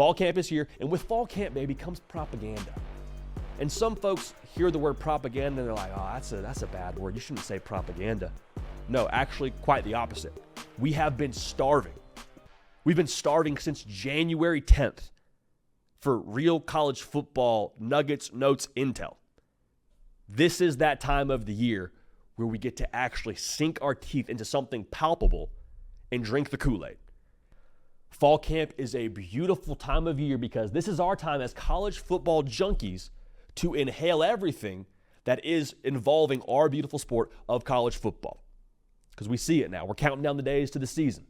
Fall camp is here, and with fall camp, baby, comes propaganda. And some folks hear the word propaganda and they're like, oh, that's a bad word. You shouldn't say propaganda. No, actually, quite the opposite. We have been starving. We've been starving since January 10th for real college football nuggets, notes, intel. This is that time of the year where we get to actually sink our teeth into something palpable and drink the Kool-Aid. Fall camp is a beautiful time of year because this is our time as college football junkies to inhale everything that is involving our beautiful sport of college football. Because we see it now. We're counting down the days to the season.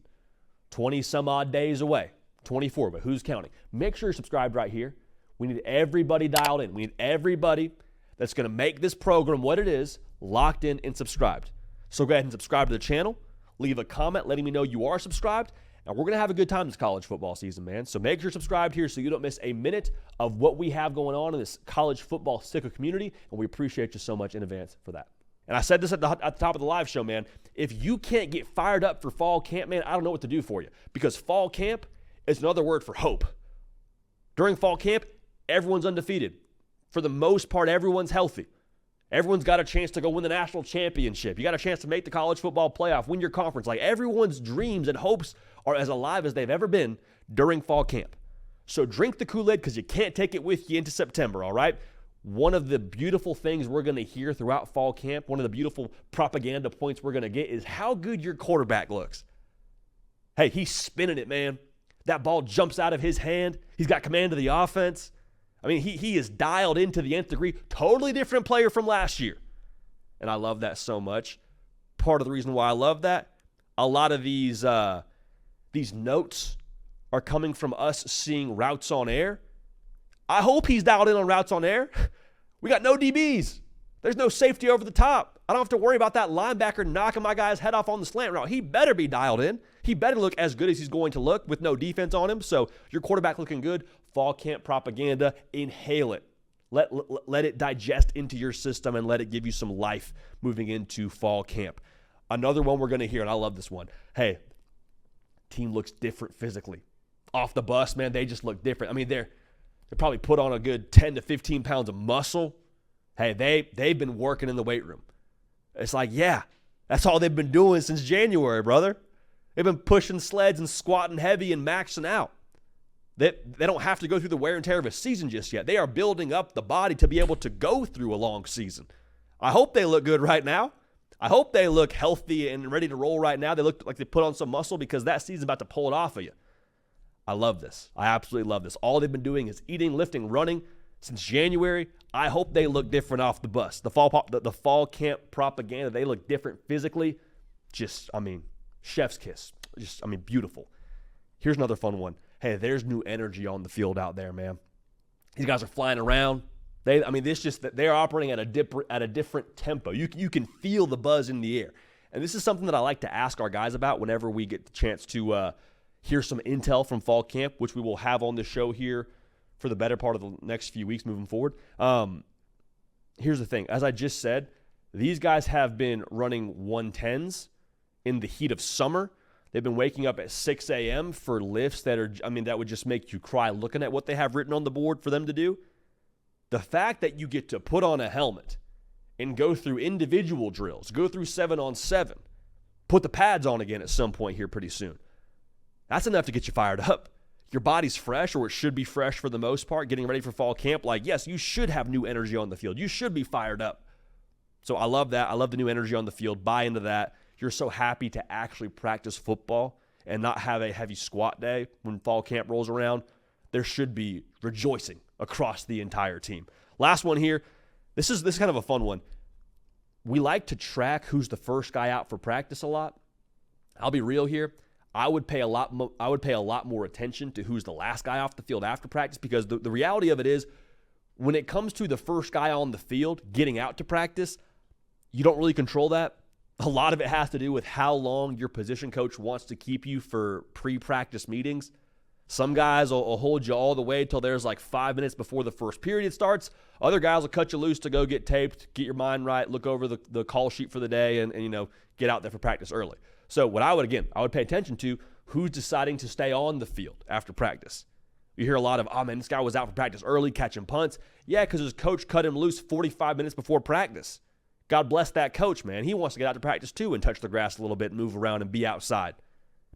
20 some odd days away. 24, but who's counting? Make sure you're subscribed right here. We need everybody dialed in. We need everybody that's going to make this program what it is, locked in and subscribed. So go ahead and subscribe to the channel. Leave a comment letting me know you are subscribed. And we're going to have a good time this college football season, man. So make sure you're subscribed here so you don't miss a minute of what we have going on in this college football sicker community. And we appreciate you so much in advance for that. And I said this at the top of the live show, man. If you can't get fired up for fall camp, man, I don't know what to do for you. Because fall camp is another word for hope. During fall camp, everyone's undefeated. For the most part, everyone's healthy. Everyone's got a chance to go win the national championship. You got a chance to make the college football playoff, win your conference. Like, everyone's dreams and hopes are as alive as they've ever been during fall camp. So drink the Kool-Aid because you can't take it with you into September, all right? One of the beautiful things we're going to hear throughout fall camp, one of the beautiful propaganda points we're going to get is how good your quarterback looks. Hey, he's spinning it, man. That ball jumps out of his hand. He's got command of the offense. I mean, he is dialed into the nth degree. Totally different player from last year. And I love that so much. Part of the reason why I love that, a lot of these notes are coming from us seeing routes on air. I hope he's dialed in on routes on air. We got no DBs. There's no safety over the top. I don't have to worry about that linebacker knocking my guy's head off on the slant route. He better be dialed in. He better look as good as he's going to look with no defense on him. So your quarterback looking good. Fall camp propaganda, inhale it. Let it digest into your system and let it give you some life moving into fall camp. Another one we're going to hear, and I love this one. Hey, team looks different physically. Off the bus, man, they just look different. I mean, they're probably put on a good 10 to 15 pounds of muscle. Hey, they've been working in the weight room. It's like, yeah, that's all they've been doing since January, brother. They've been pushing sleds and squatting heavy and maxing out. They don't have to go through the wear and tear of a season just yet. They are building up the body to be able to go through a long season. I hope they look good right now. I hope they look healthy and ready to roll right now. They look like they put on some muscle because that season's about to pull it off of you. I love this. I absolutely love this. All they've been doing is eating, lifting, running since January. I hope they look different off the bus. The fall camp propaganda, they look different physically. Chef's kiss. Beautiful. Here's another fun one. Hey, there's new energy on the field out there, man. These guys are flying around. They're operating at a different tempo. You can feel the buzz in the air. And this is something that I like to ask our guys about whenever we get the chance to hear some intel from fall camp, which we will have on the show here for the better part of the next few weeks moving forward. Here's the thing. As I just said, these guys have been running 110s in the heat of summer. They've been waking up at 6 a.m. for lifts that would just make you cry looking at what they have written on the board for them to do. The fact that you get to put on a helmet and go through individual drills, go through 7-on-7, put the pads on again at some point here pretty soon. That's enough to get you fired up. Your body's fresh, or it should be fresh for the most part, getting ready for fall camp. Like, yes, you should have new energy on the field. You should be fired up. So I love that. I love the new energy on the field. Buy into that. You're so happy to actually practice football and not have a heavy squat day when fall camp rolls around. There should be rejoicing across the entire team. Last one here. This is kind of a fun one. We like to track who's the first guy out for practice a lot. I'll be real here. I would pay a lot more attention to who's the last guy off the field after practice, because the reality of it is, when it comes to the first guy on the field getting out to practice, you don't really control that. A lot of it has to do with how long your position coach wants to keep you for pre-practice meetings. Some guys will hold you all the way till there's like 5 minutes before the first period starts. Other guys will cut you loose to go get taped, get your mind right, look over the call sheet for the day, and get out there for practice early. So what I would pay attention to who's deciding to stay on the field after practice. You hear a lot of, oh man, this guy was out for practice early, catching punts. Yeah, because his coach cut him loose 45 minutes before practice. God bless that coach, man. He wants to get out to practice too and touch the grass a little bit and move around and be outside.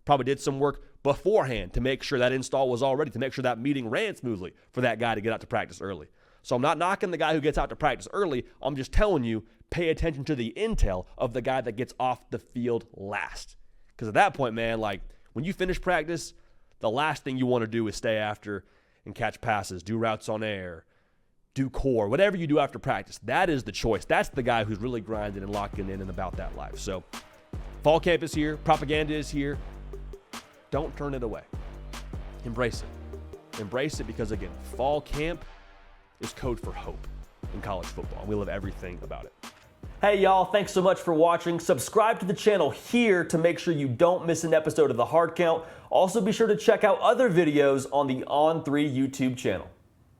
Probably did some work beforehand to make sure that install was all ready, to make sure that meeting ran smoothly for that guy to get out to practice early. So I'm not knocking the guy who gets out to practice early. I'm just telling you, pay attention to the intel of the guy that gets off the field last. Because at that point, man, like when you finish practice, the last thing you want to do is stay after and catch passes, do routes on air, do core, whatever you do after practice. That is the choice. That's the guy who's really grinding and locking in and about that life. So fall camp is here. Propaganda is here. Don't turn it away. Embrace it. Embrace it because, again, fall camp is code for hope in college football. And we love everything about it. Hey, y'all. Thanks so much for watching. Subscribe to the channel here to make sure you don't miss an episode of The Hard Count. Also, be sure to check out other videos on the On3 YouTube channel.